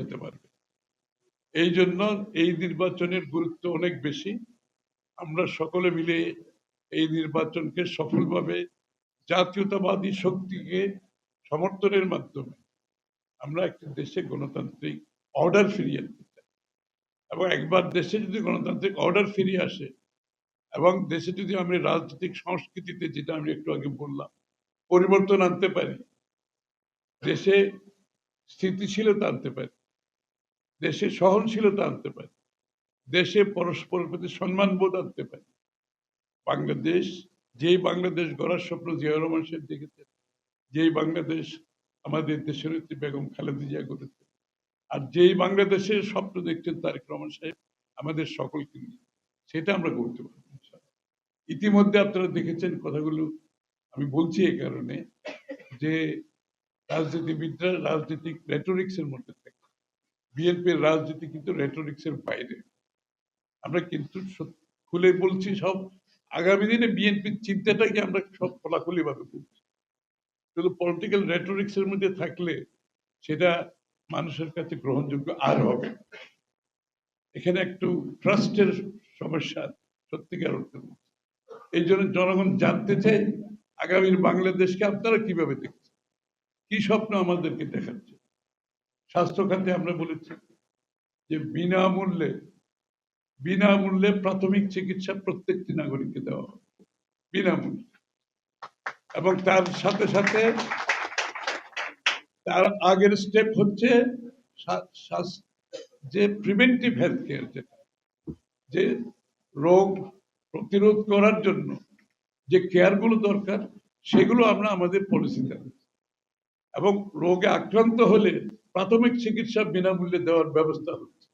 হতে পারবে। এই জন্য এই নির্বাচনের গুরুত্ব অনেক বেশি। আমরা সকলে মিলে এই নির্বাচনকে সফলভাবে জাতীয়তাবাদী শক্তিকে সমর্থনের মাধ্যমে আমরা একটি দেশে গণতান্ত্রিক অর্ডার ফিরিয়ে আনতে চাই। এবং একবার দেশে যদি গণতান্ত্রিক অর্ডার ফিরিয়ে আসে এবং দেশে যদি আমরা রাজনৈতিক সংস্কৃতিতে, যেটা আমি একটু আগে বললাম, পরিবর্তন আনতে পারি, দেশে স্থিতিশীলতা আনতে পারি, দেশে সহনশীলতা আনতে পারি, দেশে পরস্পরের প্রতি সম্মানবোধ আনতে পারি, বাংলাদেশ, যেই বাংলাদেশ গড়ার স্বপ্ন জিয়াউর রহমান সাহেব দেখেছেন, যেই বাংলাদেশ আমাদের দেশের নেত্রী বেগম খালেদা জিয়া করেছে, আর যেই বাংলাদেশের স্বপ্ন দেখছেন তারেক রহমান সাহেব আমাদের সকলকে নিয়ে, সেটা আমরা করতে পারবো। ইতিমধ্যে আপনারা দেখেছেন কথাগুলো আমি বলছি এই কারণে যে রাজনীতিবিদরা রাজনৈতিক রেটোরিক্স এর মধ্যে থাকে। বিএনপির রাজনীতি কিন্তু রেটোরিক্স এর বাইরে। আমরা কিন্তু খুলে বলছি সব, আগামী দিনে বিএনপির চিন্তাটাকে আমরা সব খোলাখুলি ভাবে বলছি। শুধু পলিটিক্যাল রেটোরিক্স এর মধ্যে থাকলে সেটা মানুষের কাছে গ্রহণযোগ্য আর হবে। এখানে একটু ট্রাস্টের সমস্যা সত্যিকার অর্থে। এই জন্য জনগণ জানতে চাই আগামীর বাংলাদেশকে আপনারা কিভাবে দেখছেন, কি স্বপ্ন আমাদেরকে দেখাচ্ছে। স্বাস্থ্য খাতে আমরা বলেছি যে বিনামূল্যে প্রাথমিক চিকিৎসা প্রত্যেকটি নাগরিককে দেওয়া হবে, বিনামূল্যে। এবং তার সাথে সাথে তার আগের স্টেপ হচ্ছে যে প্রিভেন্টিভ হেলথ কেয়ার, যেটা যে রোগ প্রতিরোধ করার জন্য যে কেয়ারগুলো দরকার সেগুলো আমরা আমাদের পলিসিতে আনছি। এবং রোগে আক্রান্ত হলে প্রাথমিক চিকিৎসা বিনামূল্যে দেওয়ার ব্যবস্থা হচ্ছে।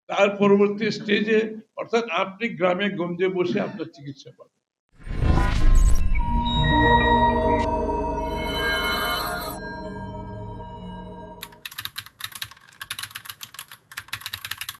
তার পরবর্তী স্টেজে অর্থাৎ আপনি গ্রামে গঞ্জে বসে আপনার চিকিৎসা পাবেন।